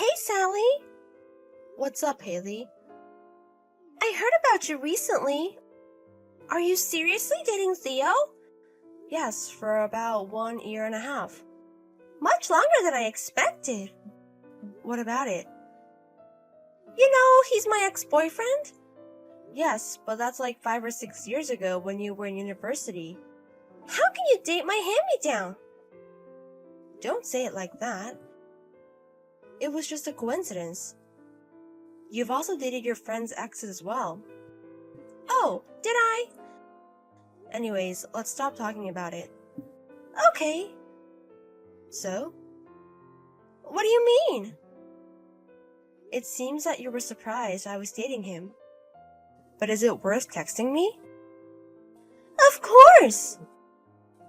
Hey, Sally. What's up, Haley? I heard about you recently. Are you seriously dating Theo? Yes, for about 1 year and a half. Much longer than I expected. What about it? You know, he's my ex-boyfriend. Yes, but that's like 5 or 6 years ago when you were in university. How can you date my hand-me-down? Don't say it like that. It was just a coincidence. You've also dated your friend's ex as well. Oh, did I? Anyways, let's stop talking about it. Okay. So? What do you mean? It seems that you were surprised I was dating him. But is it worth texting me? Of course!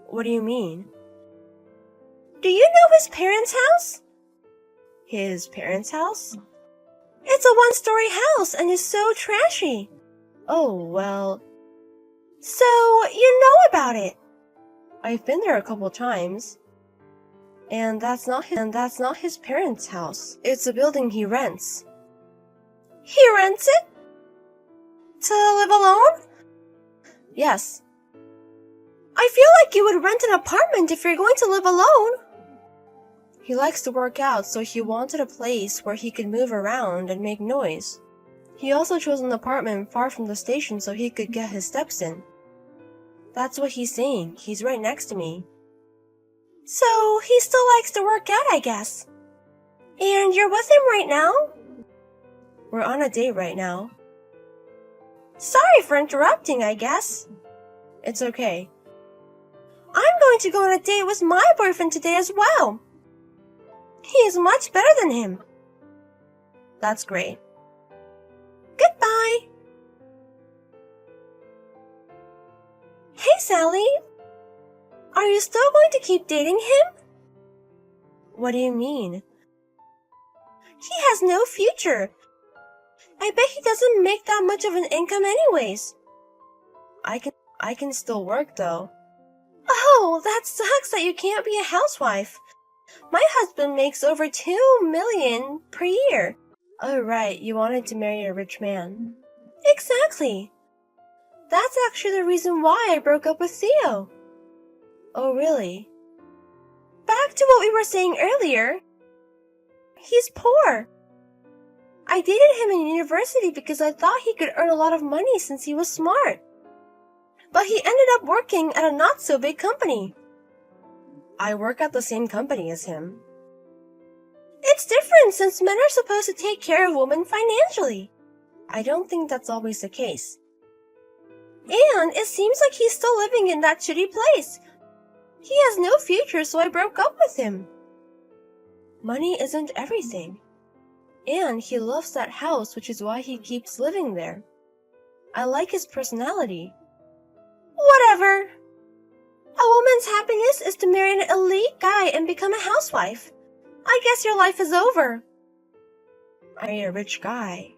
What do you mean? Do you know his parents' house? His parents' house? It's a one-story house and is so trashy. Oh, well. So, you know about it. I've been there a couple times. And that's not his parents' house. It's a building he rents. He rents it? To live alone? Yes. I feel like you would rent an apartment if you're going to live alone. He likes to work out, so he wanted a place where he could move around and make noise. He also chose an apartment far from the station so he could get his steps in. That's what he's saying. He's right next to me. So, he still likes to work out, I guess. And you're with him right now? We're on a date right now. Sorry for interrupting, I guess. It's okay. I'm going to go on a date with my boyfriend today as well. He is much better than him. That's great. Goodbye. Hey, Sally. Are you still going to keep dating him? What do you mean? He has no future. I bet he doesn't make that much of an income anyways. I can still work though. Oh, that sucks that you can't be a housewife. My husband makes over $2 million per year. Oh, right, you wanted to marry a rich man. Exactly. That's actually the reason why I broke up with Theo. Oh, really? Back to what we were saying earlier. He's poor. I dated him in university because I thought he could earn a lot of money since he was smart. But he ended up working at a not-so-big company. I work at the same company as him. It's different since men are supposed to take care of women financially. I don't think that's always the case. And it seems like he's still living in that shitty place. He has no future, so I broke up with him. Money isn't everything. And he loves that house, which is why he keeps living there. I like his personality. Whatever. A woman's happiness is to marry an elite guy and become a housewife. I guess your life is over. I'm a rich guy.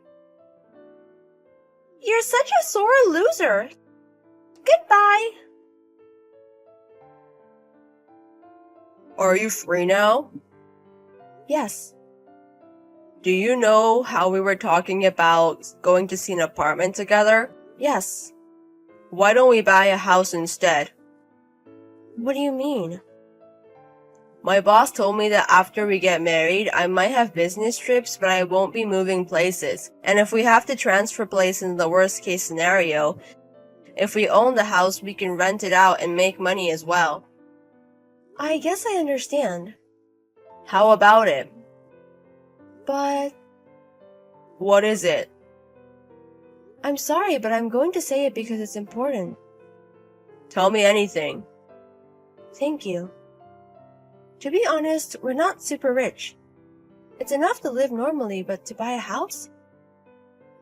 You're such a sore loser. Goodbye. Are you free now? Yes. Do you know how we were talking about going to see an apartment together? Yes. Why don't we buy a house instead? What do you mean? My boss told me that after we get married, I might have business trips, but I won't be moving places. And if we have to transfer places in the worst case scenario, if we own the house, we can rent it out and make money as well. I guess I understand. How about it? But What is it? I'm sorry, but I'm going to say it because it's important. Tell me anything. Thank you. To be honest, we're not super rich. It's enough to live normally, but to buy a house?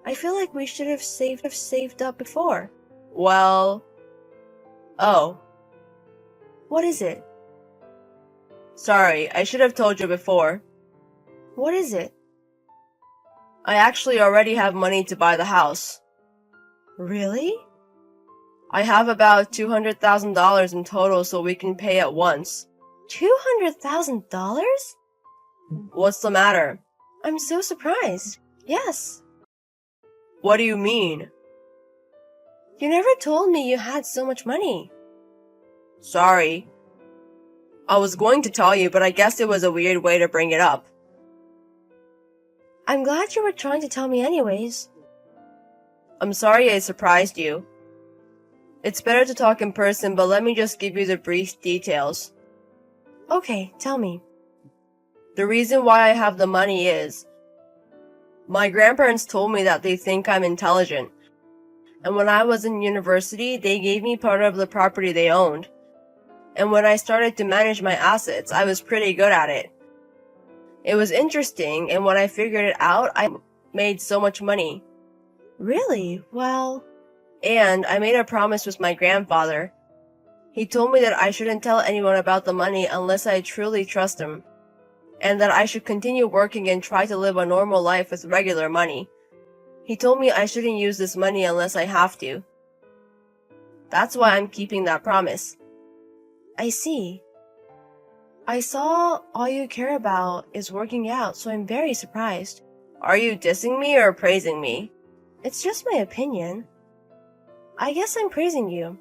I feel like we should have saved up before. Well... Oh. What is it? Sorry, I should have told you before. What is it? I actually already have money to buy the house. Really? I have about $200,000 in total so we can pay at once. $200,000? What's the matter? I'm so surprised. Yes. What do you mean? You never told me you had so much money. Sorry. I was going to tell you, but I guess it was a weird way to bring it up. I'm glad you were trying to tell me anyways. I'm sorry I surprised you. It's better to talk in person, but let me just give you the brief details. Okay, tell me. The reason why I have the money is my grandparents told me that they think I'm intelligent. And when I was in university, they gave me part of the property they owned. And when I started to manage my assets, I was pretty good at it. It was interesting, and when I figured it out, I made so much money. Really? Well... And I made a promise with my grandfather. He told me that I shouldn't tell anyone about the money unless I truly trust him, and that I should continue working and try to live a normal life with regular money. He told me I shouldn't use this money unless I have to. That's why I'm keeping that promise. I see. I saw all you care about is working out, so I'm very surprised. Are you dissing me or praising me? It's just my opinion. I guess I'm praising you.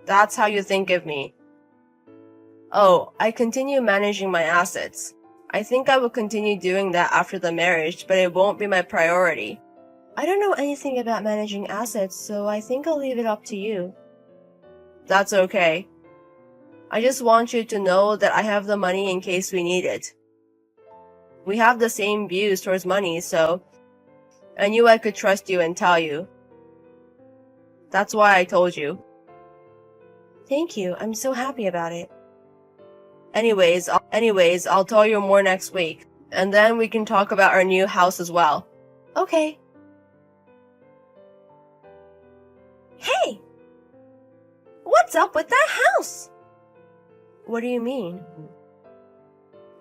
That's how you think of me. Oh, I continue managing my assets. I think I will continue doing that after the marriage, but it won't be my priority. I don't know anything about managing assets, so I think I'll leave it up to you. That's okay. I just want you to know that I have the money in case we need it. We have the same views towards money, so I knew I could trust you and tell you. That's why I told you. Thank you. I'm so happy about it. Anyways, I'll tell you more next week, and then we can talk about our new house as well. Okay. Hey! What's up with that house? What do you mean?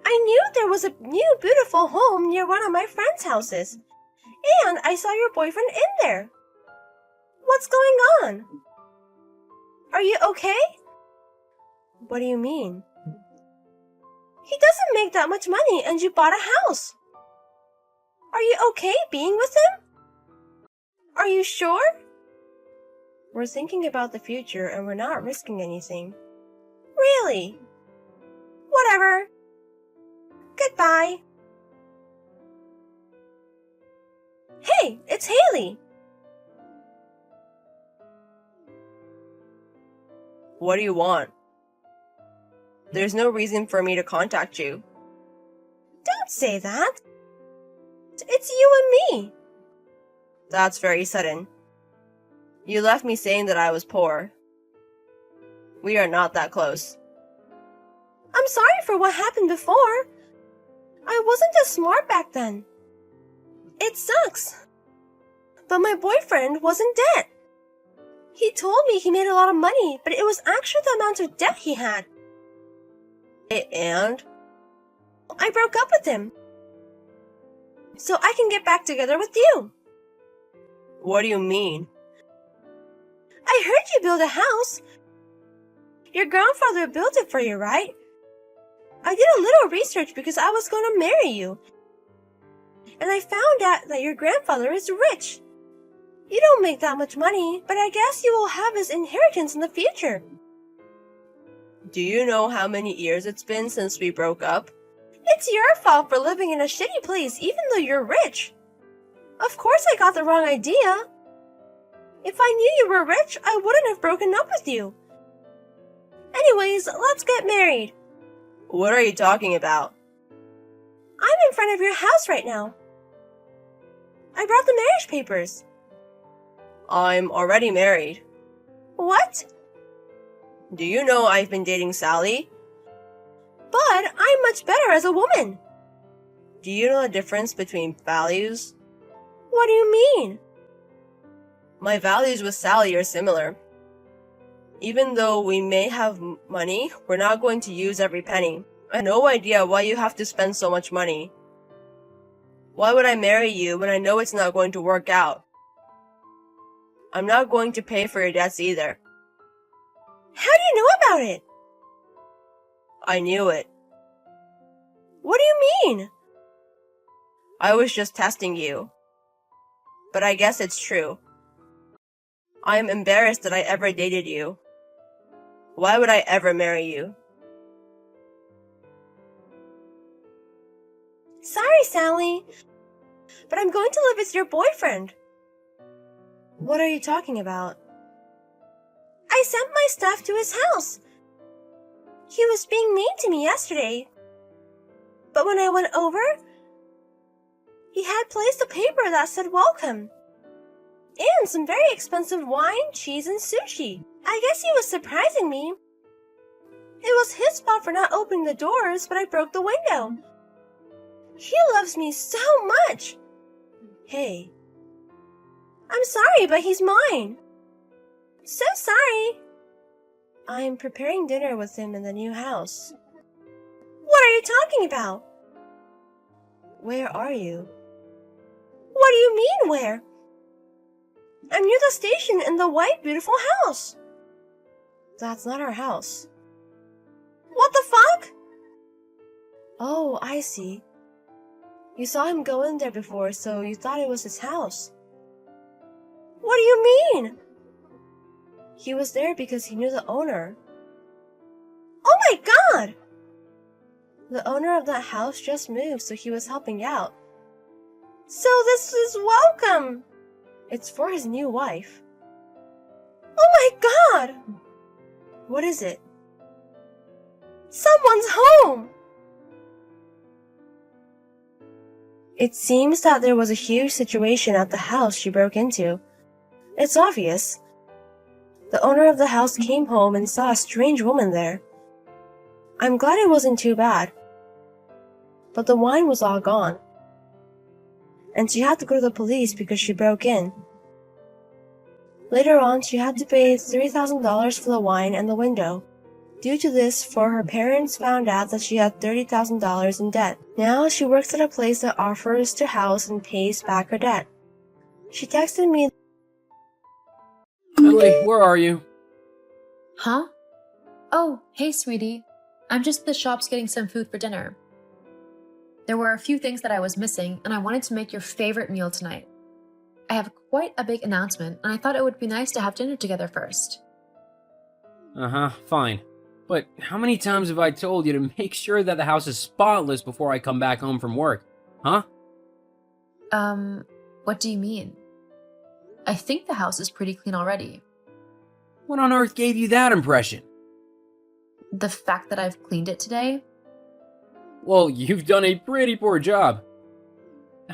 I knew there was a new beautiful home near one of my friends' houses, and I saw your boyfriend in there. What's going on? Are you okay? What do you mean? He doesn't make that much money, and you bought a house. Are you okay being with him? Are you sure? We're thinking about the future, and we're not risking anything. Really? Whatever. Goodbye. Hey, it's Haley. What do you want? There's no reason for me to contact you. Don't say that. It's you and me. That's very sudden. You left me saying that I was poor. We are not that close. I'm sorry for what happened before. I wasn't as smart back then. It sucks. But my boyfriend was in debt. He told me he made a lot of money, but it was actually the amount of debt he had. And? I broke up with him. So I can get back together with you. What do you mean? I heard you build a house. Your grandfather built it for you, right? I did a little research because I was going to marry you. And I found out that your grandfather is rich. You don't make that much money, but I guess you will have his inheritance in the future. Do you know how many years it's been since we broke up? It's your fault for living in a shitty place even though you're rich. Of course I got the wrong idea. If I knew you were rich, I wouldn't have broken up with you. Anyways, let's get married. What are you talking about? I'm in front of your house right now. I brought the marriage papers. I'm already married. What? Do you know I've been dating Sally? But I'm much better as a woman. Do you know the difference between values? What do you mean? My values with Sally are similar. Even though we may have money, we're not going to use every penny. I have no idea why you have to spend so much money. Why would I marry you when I know it's not going to work out? I'm not going to pay for your debts either. How do you know about it? I knew it. What do you mean? I was just testing you. But I guess it's true. I am embarrassed that I ever dated you. Why would I ever marry you? Sorry, Sally, but I'm going to live with your boyfriend. What are you talking about? I sent my stuff to his house. He was being mean to me yesterday. But when I went over, he had placed a paper that said welcome. And some very expensive wine, cheese, and sushi. I guess he was surprising me. It was his fault for not opening the doors, but I broke the window. He loves me so much. Hey. I'm sorry, but he's mine. So sorry. I'm preparing dinner with him in the new house. What are you talking about? Where are you? What do you mean, where? I'm near the station in the white, beautiful house. That's not our house. What the fuck? Oh, I see. You saw him go in there before, so you thought it was his house. What do you mean? He was there because he knew the owner. Oh my god! The owner of that house just moved, so he was helping out. So this is welcome. It's for his new wife. Oh my god! What is it? Someone's home! It seems that there was a huge situation at the house she broke into. It's obvious. The owner of the house came home and saw a strange woman there. I'm glad it wasn't too bad. But the wine was all gone. And she had to go to the police because she broke in. Later on, she had to pay $3,000 for the wine and the window. Due to this, her parents found out that she had $30,000 in debt. Now she works at a place that offers to house and pays back her debt. She texted me. Lily, where are you? Huh? Oh, hey, sweetie. I'm just at the shops getting some food for dinner. There were a few things that I was missing, and I wanted to make your favorite meal tonight. I have quite a big announcement, and I thought it would be nice to have dinner together first. Fine. But how many times have I told you to make sure that the house is spotless before I come back home from work? Huh? What do you mean? I think the house is pretty clean already. What on earth gave you that impression? The fact that I've cleaned it today? Well, you've done a pretty poor job.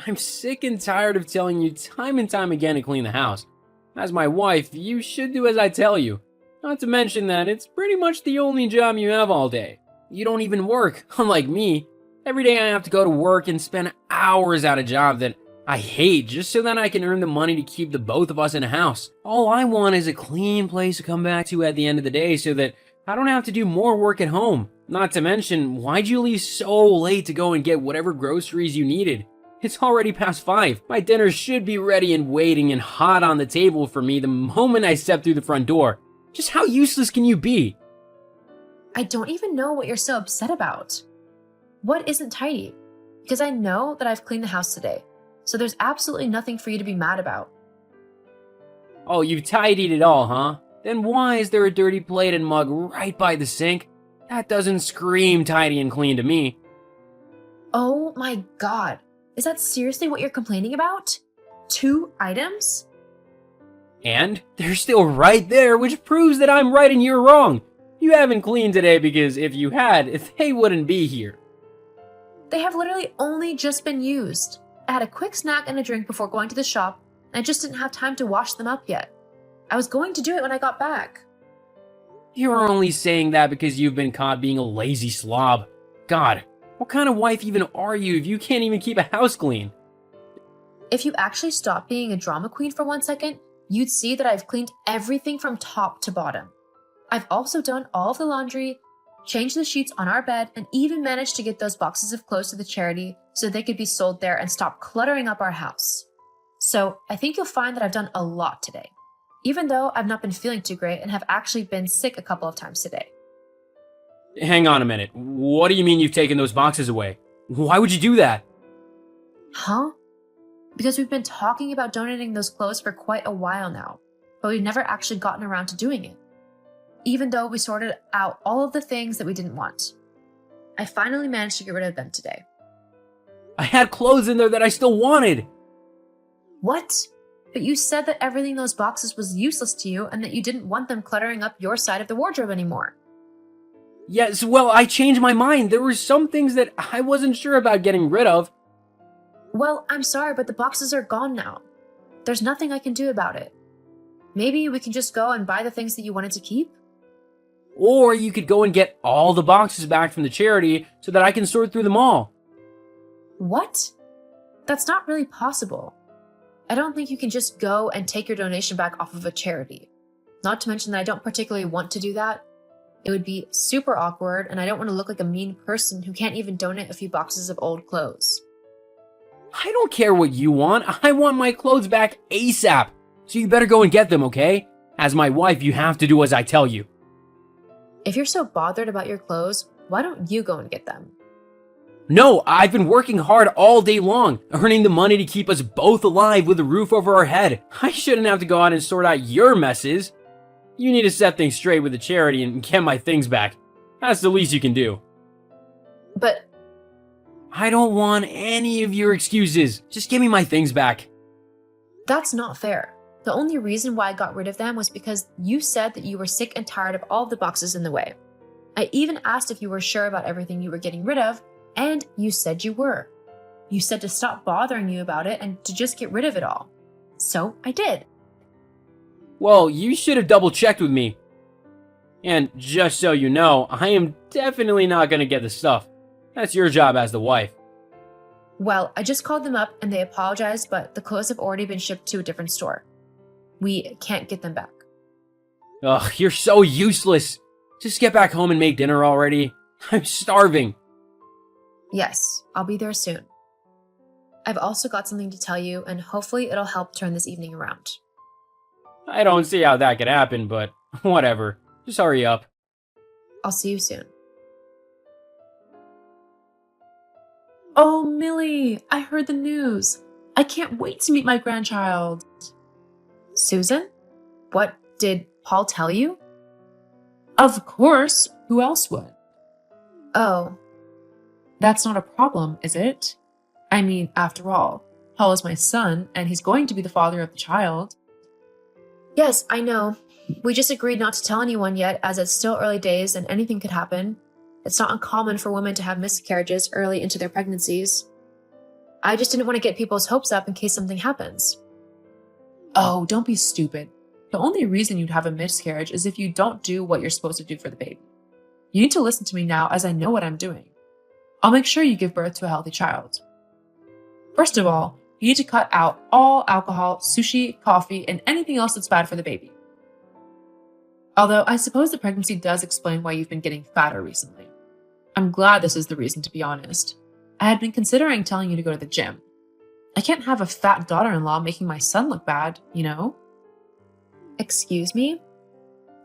I'm sick and tired of telling you time and time again to clean the house. As my wife, you should do as I tell you. Not to mention that it's pretty much the only job you have all day. You don't even work, unlike me. Every day I have to go to work and spend hours at a job that I hate just so that I can earn the money to keep the both of us in a house. All I want is a clean place to come back to at the end of the day so that I don't have to do more work at home. Not to mention, why'd you leave so late to go and get whatever groceries you needed? It's already past 5. My dinner should be ready and waiting and hot on the table for me the moment I step through the front door. Just how useless can you be? I don't even know what you're so upset about. What isn't tidy? Because I know that I've cleaned the house today, so there's absolutely nothing for you to be mad about. Oh, you've tidied it all, huh? Then why is there a dirty plate and mug right by the sink? That doesn't scream tidy and clean to me. Oh my god. Is that seriously what you're complaining about? 2 items? And they're still right there, which proves that I'm right and you're wrong. You haven't cleaned today because if you had, they wouldn't be here. They have literally only just been used. I had a quick snack and a drink before going to the shop, and I just didn't have time to wash them up yet. I was going to do it when I got back. You're only saying that because you've been caught being a lazy slob. God, what kind of wife even are you if you can't even keep a house clean? If you actually stop being a drama queen for 1 second, you'd see that I've cleaned everything from top to bottom. I've also done all of the laundry, changed the sheets on our bed, and even managed to get those boxes of clothes to the charity so they could be sold there and stop cluttering up our house. So I think you'll find that I've done a lot today, even though I've not been feeling too great and have actually been sick a couple of times today. Hang on a minute. What do you mean you've taken those boxes away? Why would you do that? Huh? Because we've been talking about donating those clothes for quite a while now, but we've never actually gotten around to doing it. Even though we sorted out all of the things that we didn't want. I finally managed to get rid of them today. I had clothes in there that I still wanted. What? But you said that everything in those boxes was useless to you and that you didn't want them cluttering up your side of the wardrobe anymore. Yes, well, I changed my mind. There were some things that I wasn't sure about getting rid of. Well, I'm sorry, but the boxes are gone now. There's nothing I can do about it. Maybe we can just go and buy the things that you wanted to keep? Or you could go and get all the boxes back from the charity so that I can sort through them all. What? That's not really possible. I don't think you can just go and take your donation back off of a charity. Not to mention that I don't particularly want to do that. It would be super awkward, and I don't want to look like a mean person who can't even donate a few boxes of old clothes. I don't care what you want. I want my clothes back ASAP. So you better go and get them, okay? As my wife, you have to do as I tell you. If you're so bothered about your clothes, why don't you go and get them? No, I've been working hard all day long, earning the money to keep us both alive with a roof over our head. I shouldn't have to go out and sort out your messes. You need to set things straight with the charity and get my things back. That's the least you can do. But I don't want any of your excuses. Just give me my things back. that's not fair. The only reason why I got rid of them was because you said that you were sick and tired of all the boxes in the way. I even asked if you were sure about everything you were getting rid of, and you said you were. You said to stop bothering you about it and to just get rid of it all. So I did. Well, you should have double-checked with me. And just so you know, I am definitely not going to get the stuff. That's your job as the wife. Well, I just called them up and they apologized, but the clothes have already been shipped to a different store. We can't get them back. Ugh, you're so useless. Just get back home and make dinner already. I'm starving. Yes, I'll be there soon. I've also got something to tell you, and hopefully it'll help turn this evening around. I don't see how that could happen, but whatever. Just hurry up. I'll see you soon. Oh, Millie, I heard the news. I can't wait to meet my grandchild. Susan? What did Paul tell you? Of course. Who else would? Oh. That's not a problem, is it? I mean, after all, Paul is my son, and he's going to be the father of the child. Yes, I know. We just agreed not to tell anyone yet, as it's still early days and anything could happen. It's not uncommon for women to have miscarriages early into their pregnancies. I just didn't want to get people's hopes up in case something happens. Oh, don't be stupid. The only reason you'd have a miscarriage is if you don't do what you're supposed to do for the baby. You need to listen to me now, as I know what I'm doing. I'll make sure you give birth to a healthy child. First of all, you need to cut out all alcohol, sushi, coffee, and anything else that's bad for the baby. Although I suppose the pregnancy does explain why you've been getting fatter recently. I'm glad this is the reason, to be honest. I had been considering telling you to go to the gym. I can't have a fat daughter-in-law making my son look bad, you know? Excuse me?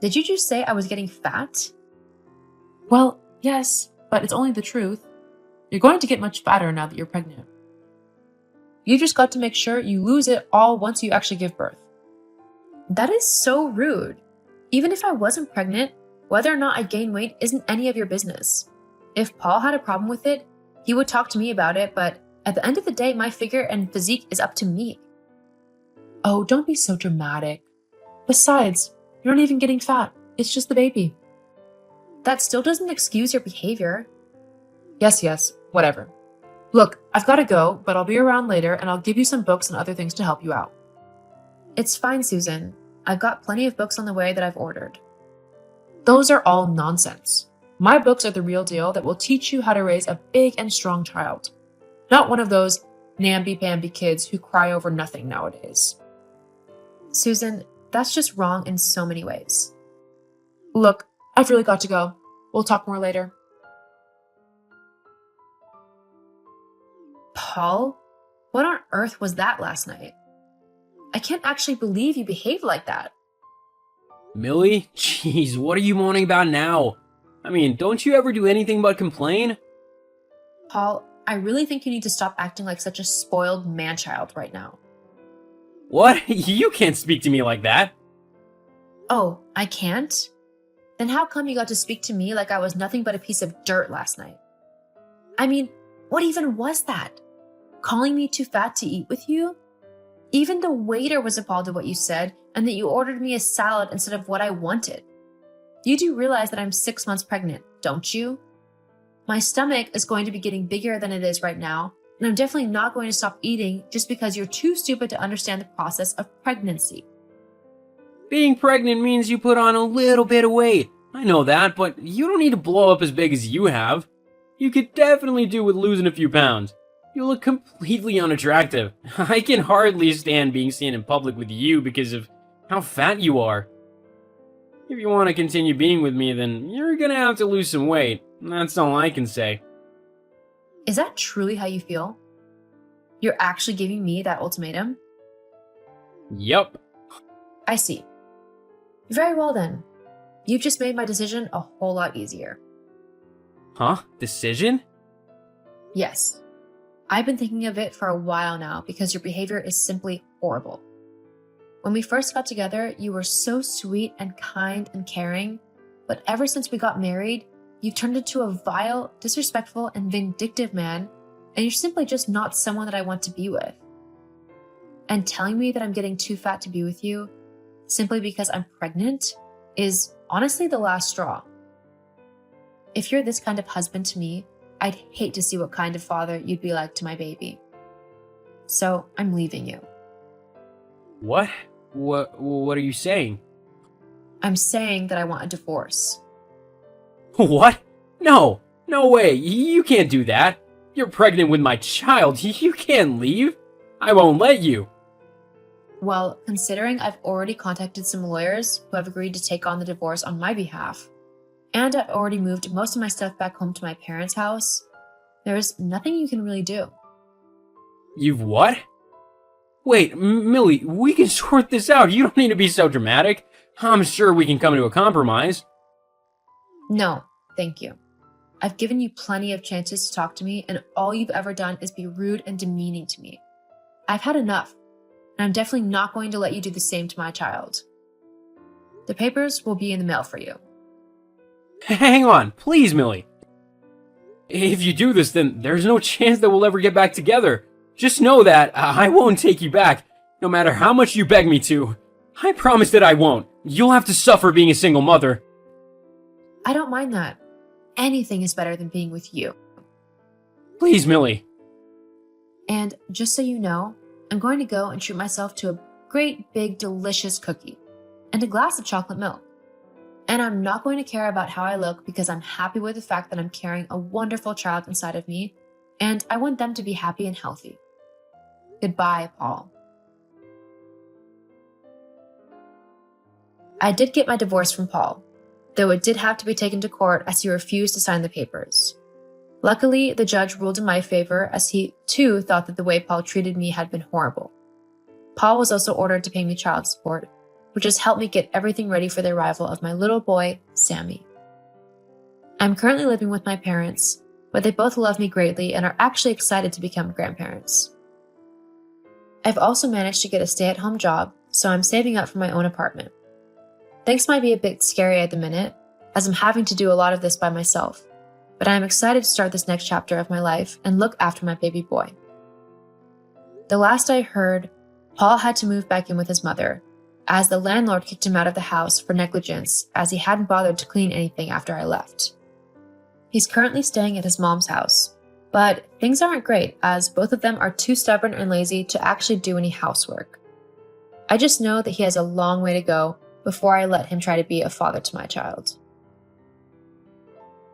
Did you just say I was getting fat? Well, yes, but it's only the truth. You're going to get much fatter now that you're pregnant. You just got to make sure you lose it all once you actually give birth. That is so rude. Even if I wasn't pregnant, whether or not I gain weight isn't any of your business. If Paul had a problem with it, he would talk to me about it, but at the end of the day, my figure and physique is up to me. Oh, don't be so dramatic. Besides, you're not even getting fat. It's just the baby. That still doesn't excuse your behavior. Yes, whatever. Look, I've got to go, but I'll be around later and I'll give you some books and other things to help you out. It's fine, Susan. I've got plenty of books on the way that I've ordered. Those are all nonsense. My books are the real deal that will teach you how to raise a big and strong child. Not one of those namby-pamby kids who cry over nothing nowadays. Susan, that's just wrong in so many ways. Look, I've really got to go. We'll talk more later. Paul? What on earth was that last night? I can't actually believe you behaved like that. Millie? Jeez, what are you moaning about now? I mean, don't you ever do anything but complain? Paul, I really think you need to stop acting like such a spoiled man-child right now. What? You can't speak to me like that. Oh, I can't? Then how come you got to speak to me like I was nothing but a piece of dirt last night? I mean, what even was that? Calling me too fat to eat with you? Even the waiter was appalled at what you said and that you ordered me a salad instead of what I wanted. You do realize that I'm 6 months pregnant, don't you? My stomach is going to be getting bigger than it is right now, and I'm definitely not going to stop eating just because you're too stupid to understand the process of pregnancy. Being pregnant means you put on a little bit of weight. I know that, but you don't need to blow up as big as you have. You could definitely do with losing a few pounds. You look completely unattractive. I can hardly stand being seen in public with you because of how fat you are. If you want to continue being with me, then you're gonna have to lose some weight. That's all I can say. Is that truly how you feel? You're actually giving me that ultimatum? Yup. I see. Very well then. You've just made my decision a whole lot easier. Huh? Decision? Yes. I've been thinking of it for a while now because your behavior is simply horrible. When we first got together, you were so sweet and kind and caring, but ever since we got married, you've turned into a vile, disrespectful, and vindictive man, and you're simply just not someone that I want to be with. And telling me that I'm getting too fat to be with you, simply because I'm pregnant, is honestly the last straw. If you're this kind of husband to me, I'd hate to see what kind of father you'd be like to my baby. So I'm leaving you. What? What are you saying? I'm saying that I want a divorce. What? No way, you can't do that. You're pregnant with my child, you can't leave. I won't let you. Well, considering I've already contacted some lawyers who have agreed to take on the divorce on my behalf, and I've already moved most of my stuff back home to my parents' house, there's nothing you can really do. You've what? Wait, Millie, we can sort this out. You don't need to be so dramatic. I'm sure we can come to a compromise. No, thank you. I've given you plenty of chances to talk to me, and all you've ever done is be rude and demeaning to me. I've had enough, and I'm definitely not going to let you do the same to my child. The papers will be in the mail for you. Hang on, please, Millie. If you do this, then there's no chance that we'll ever get back together. Just know that I won't take you back, no matter how much you beg me to. I promise that I won't. You'll have to suffer being a single mother. I don't mind that. Anything is better than being with you. Please, Millie. And just so you know, I'm going to go and treat myself to a great, big, delicious cookie and a glass of chocolate milk. And I'm not going to care about how I look because I'm happy with the fact that I'm carrying a wonderful child inside of me, and I want them to be happy and healthy. Goodbye, Paul. I did get my divorce from Paul, though it did have to be taken to court as he refused to sign the papers. Luckily, the judge ruled in my favor as he, too, thought that the way Paul treated me had been horrible. Paul was also ordered to pay me child support, which has helped me get everything ready for the arrival of my little boy, Sammy. I'm currently living with my parents, but they both love me greatly and are actually excited to become grandparents. I've also managed to get a stay-at-home job, so I'm saving up for my own apartment. Things might be a bit scary at the minute, as I'm having to do a lot of this by myself, but I'm excited to start this next chapter of my life and look after my baby boy. The last I heard, Paul had to move back in with his mother, as the landlord kicked him out of the house for negligence as he hadn't bothered to clean anything after I left. He's currently staying at his mom's house, but things aren't great as both of them are too stubborn and lazy to actually do any housework. I just know that he has a long way to go before I let him try to be a father to my child.